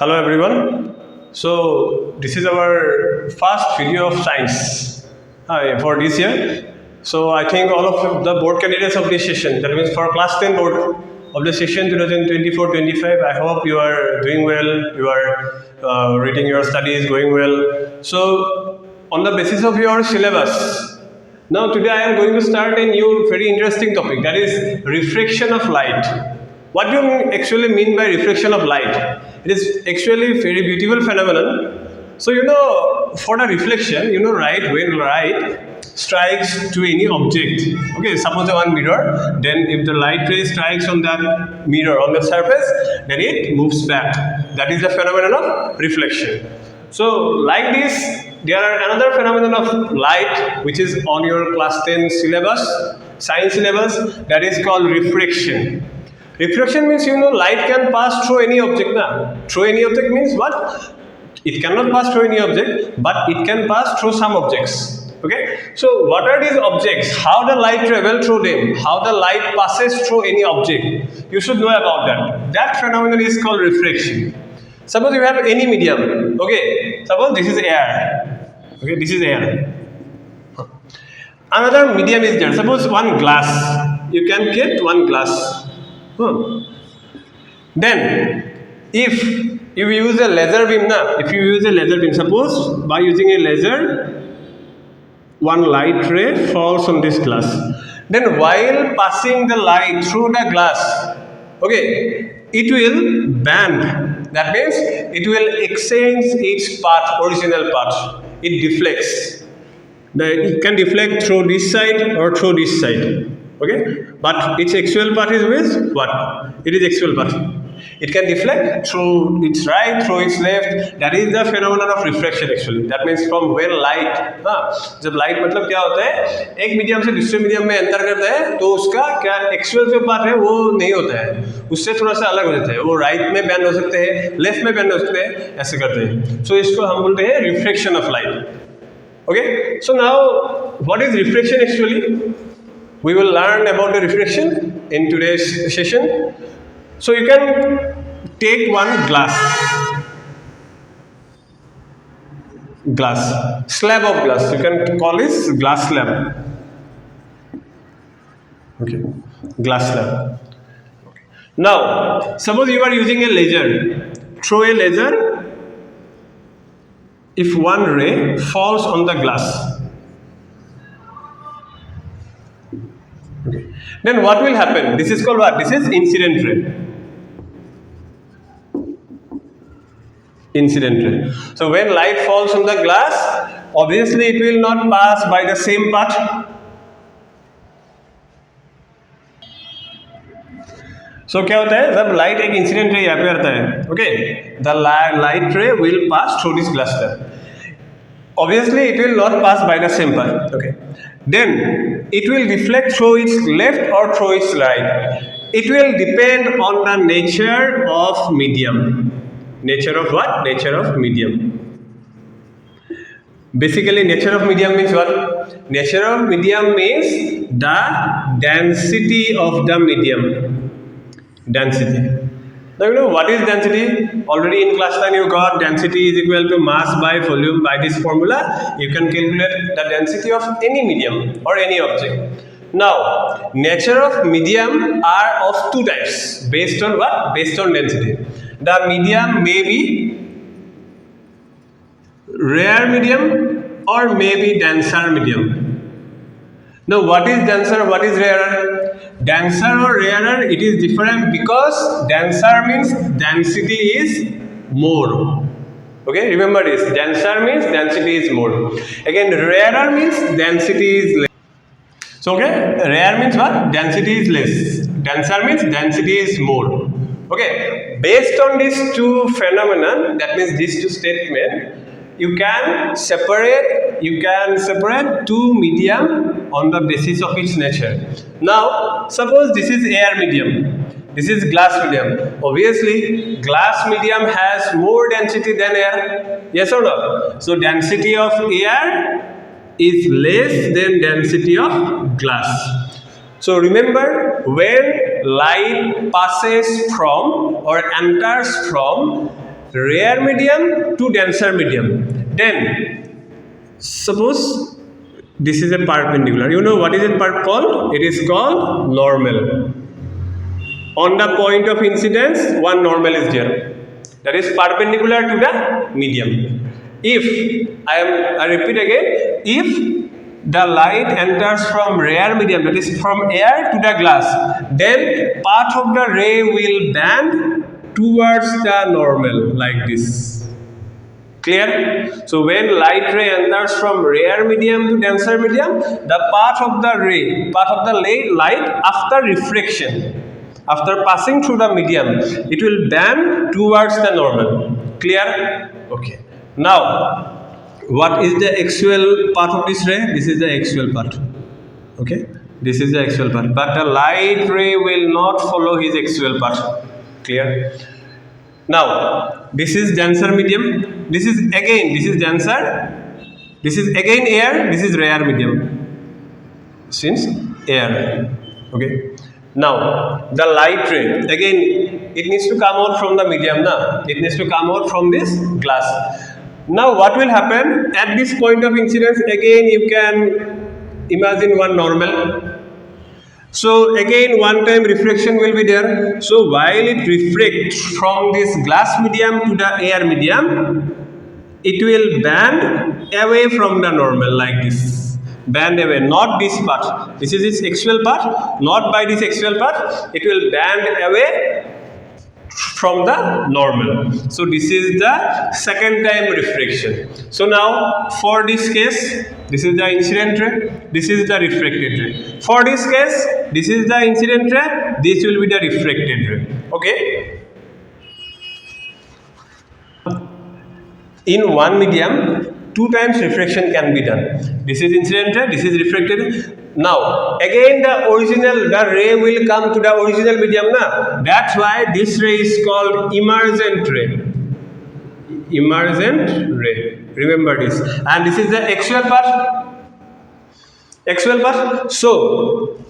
Hello everyone. So this is our first video of science for this year. So I think all of the board candidates of this session, that means for class 10 board of the session 2024-25, I hope you are doing well, you are reading your studies, going well. So on the basis of your syllabus, now today I am going to start a new very interesting topic, that is refraction of light. What do you actually mean by refraction of light? It is actually a very beautiful phenomenon. So for the reflection, right, when light strikes to any object, okay, suppose one mirror, then if the light ray strikes on that mirror, on the surface, then it moves back. That is the phenomenon of reflection. So like this, there are another phenomenon of light which is on your class 10 syllabus, science syllabus, that is called refraction. Refraction means light can pass through any object. Through any object means what? It cannot pass through any object, but it can pass through some objects. Okay? So what are these objects? How the light travels through them? How the light passes through any object? You should know about that. That phenomenon is called refraction. Suppose you have any medium. Okay? Suppose this is air. Okay? This is air. Another medium is there. Suppose one glass. You can get one glass. Then, if you use a laser beam, suppose by using a laser, one light ray falls on this glass. Then, while passing the light through the glass, okay, it will bend. That means it will exchange its path, original path. It deflects. It can deflect through this side or through this side. Okay, but its actual path is with what? It is actual path. It can deflect through its right, through its left. That is the phenomenon of refraction actually. That means from when light, जब light मतलब क्या होता है? एक medium से दूसरे medium में enter करता है, तो उसका क्या एक्चुअल जो पाथ है वो नहीं होता है. उससे थोड़ा सा अलग हो जाता है. वो राइट में बेंड हो सकते हैं, लेफ्ट में बेंड हो सकते हैं, ऐसे करते हैं. So इसको हम बोलते हैं refraction of light. Okay, so now what is refraction actually? We will learn about the refraction in today's session. So you can take one glass, slab of glass. You can call this glass slab. Okay, glass slab. Okay. Now, suppose you are using a laser. Through a laser, if one ray falls on the glass, then what will happen? This is called what? This is incident ray. Incident ray. So when light falls on the glass, obviously it will not pass by the same path. So क्या होता है? जब light एक incident ray यहाँ पे आता है, okay, the light ray will pass through this glass slab. Obviously it will not pass by the same path. Okay. Then it will deflect through its left or through its right. It will depend on the nature of medium. Nature of what? Nature of medium. Basically, nature of medium means what? Nature of medium means the density of the medium. Density. Now what is density? Already in class 9 you got density is equal to mass by volume. By this formula you can calculate the density of any medium or any object. Now nature of medium are of two types based on what? Based on density. The medium may be rare medium or may be denser medium. Now what is denser, what is rarer? Denser or rarer, it is different because denser means density is more. Okay, remember this. Denser means density is more. Again, rarer means density is less. So, okay, rare means what? Density is less. Denser means density is more. Okay, based on these two phenomena, that means these two statements, you can separate two medium on the basis of its nature. Now, suppose this is air medium, this is glass medium. Obviously, glass medium has more density than air. Yes or no? So, density of air is less than density of glass. So remember, when light passes from or enters from rare medium to denser medium. Then suppose this is a perpendicular. You know what is it called? It is called normal. On the point of incidence, one normal is there. That is perpendicular to the medium. If I repeat again, if the light enters from rare medium, that is from air to the glass, then part of the ray will bend towards the normal like this. Clear? So when light ray enters from rare medium to denser medium, the path of the light after refraction, after passing through the medium, it will bend towards the normal. Clear? Okay. Now, what is the actual path of this ray? This is the actual path. Okay? This is the actual path. But the light ray will not follow his actual path. Clear? Now, this is denser medium. This is denser. This is again air. This is rare medium. Since air. Okay? Now, the light ray, again, it needs to come out from the medium, na? It needs to come out from this glass. Now, what will happen? At this point of incidence, again, you can imagine one normal. So, again, one time refraction will be there. So, while it refracts from this glass medium to the air medium, it will bend away from the normal like this. Bend away, not this part. This is its actual part, not by this actual part. It will bend away from the normal. So this is the second time refraction. So now for this case, this is the incident ray, this is the refracted ray. For this case, this is the incident ray, this will be the refracted ray. Okay? In one medium, two times refraction can be done. This is incident ray, this is refracted ray. Now, again the ray will come to the original medium. Na? That's why this ray is called emergent ray. Emergent ray. Remember this. And this is the actual part. Actual part. So,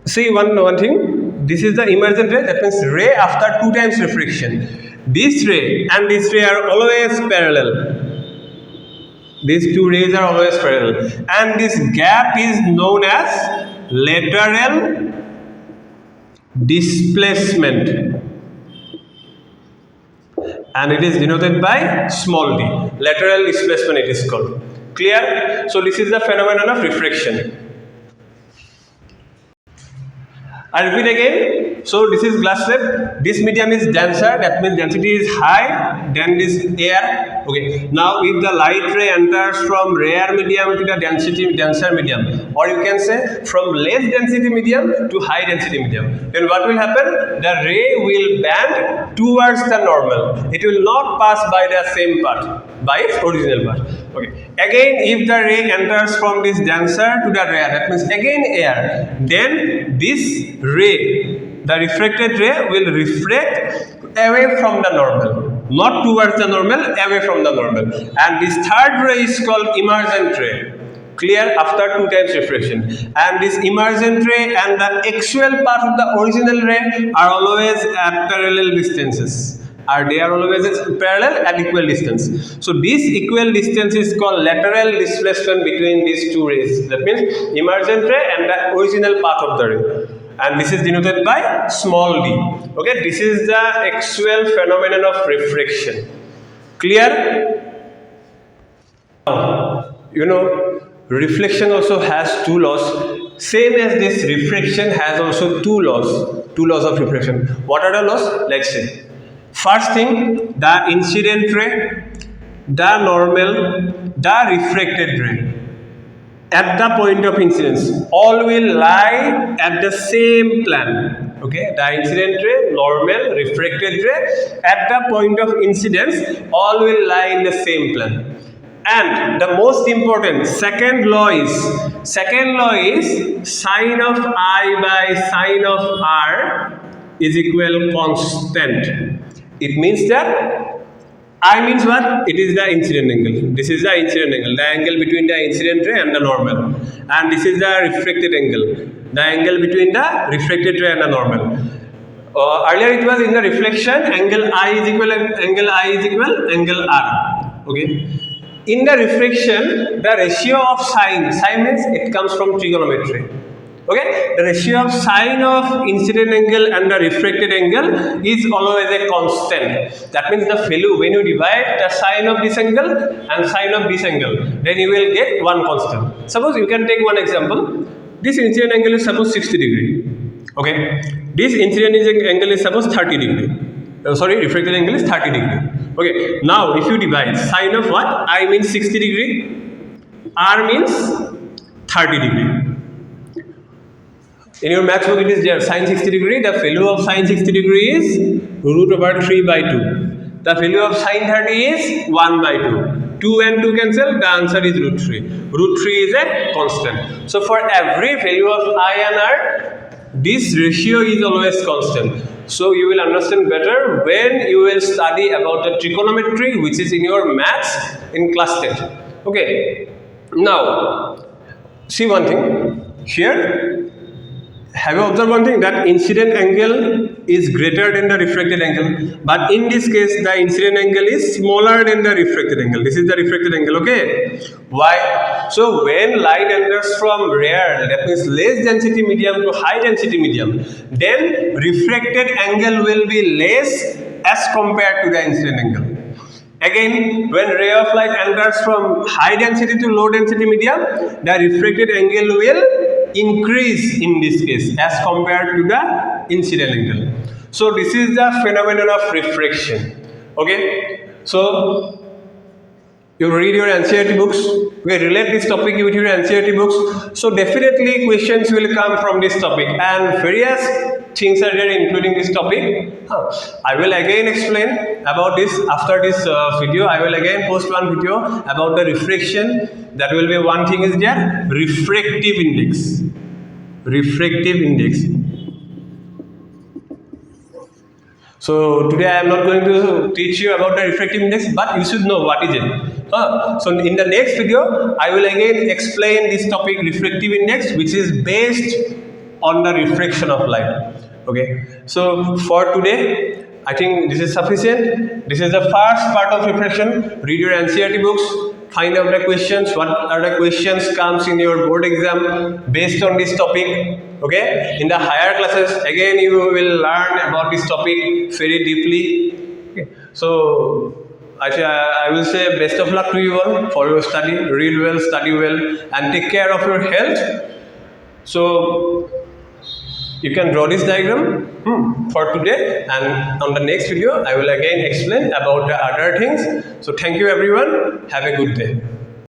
see one thing. This is the emergent ray. That means ray after two times refraction. This ray and this ray are always parallel. These two rays are always parallel, and this gap is known as lateral displacement, and it is denoted by small d. Lateral displacement it is called. Clear? So this is the phenomenon of refraction. I repeat again. So this is glass slab. This medium is denser. That means density is high than this air. Okay. Now if the light ray enters from rare medium to the denser medium, or you can say from less density medium to high density medium, then what will happen? The ray will bend towards the normal. It will not pass by the same path, by its original path. Okay. Again, if the ray enters from this denser to the rare, that means again air, then this ray, the refracted ray, will refract away from the normal, not towards the normal, away from the normal. And this third ray is called emergent ray. Clear? After two times refraction. And this emergent ray and the actual part of the original ray are always at parallel distances. They are always parallel at equal distance. So this equal distance is called lateral displacement between these two rays. That means emergent ray and the original part of the ray. And this is denoted by small d. Okay, this is the actual phenomenon of refraction. Clear? Now, you know, reflection also has two laws. Same as this, refraction has also two laws of refraction. What are the laws? Let's see. First thing, the incident ray, the normal, the refracted ray. At the point of incidence, all will lie at the same plane. Okay, the incident ray, normal, refracted ray, at the point of incidence, all will lie in the same plane. And the most important second law is sine of I by sine of R is equal constant. It means that I means what? It is the incident angle. This is the incident angle, the angle between the incident ray and the normal. And this is the refracted angle, the angle between the refracted ray and the normal. Earlier it was in the reflection, angle I is equal angle R. Okay. In the refraction, the ratio of sine means it comes from trigonometry. Okay, the ratio of sine of incident angle and the refracted angle is always a constant. That means the value when you divide the sine of this angle and sine of this angle, then you will get one constant. Suppose you can take one example. This incident angle is suppose 60 degree. Okay, this incident angle is suppose 30 degree. Refracted angle is 30 degree. Okay, now if you divide sine of what? I means 60 degree, R means 30 degree. In your maths book it is there, sine 60 degree, the value of sine 60 degree is root over 3 by 2. The value of sine 30 is 1 by 2. 2 and 2 cancel, the answer is root 3. Root 3 is a constant. So for every value of I and R, this ratio is always constant. So you will understand better when you will study about the trigonometry which is in your maths in class 10. Okay. Now, see one thing. Here, have you observed one thing, that incident angle is greater than the refracted angle, but in this case the incident angle is smaller than the refracted angle. This is the refracted angle. Okay, why? So when light enters from rare, that means less density medium to high density medium, then refracted angle will be less as compared to the incident angle. Again, when ray of light enters from high density to low density medium, the refracted angle will increase in this case as compared to the incident angle. So this is the phenomenon of refraction. Okay, so you read your NCERT books, we relate this topic with your NCERT books, so definitely questions will come from this topic and various things are there including this topic. I will again explain about this after this video. I will again post one video about the refraction. That will be one thing is there, refractive index. Refractive index. So today I am not going to teach you about the refractive index, but you should know what is it. So in the next video, I will again explain this topic, refractive index, which is based on the refraction of light. Okay. So for today, I think this is sufficient. This is the first part of refraction. Read your NCERT books. Find out the questions. What are the questions comes in your board exam based on this topic. Okay. In the higher classes, again you will learn about this topic very deeply. Okay. So I will say best of luck to you all for your study. Read well, study well, and take care of your health. So you can draw this diagram for today, and on the next video I will again explain about the other things. So thank you everyone. Have a good day.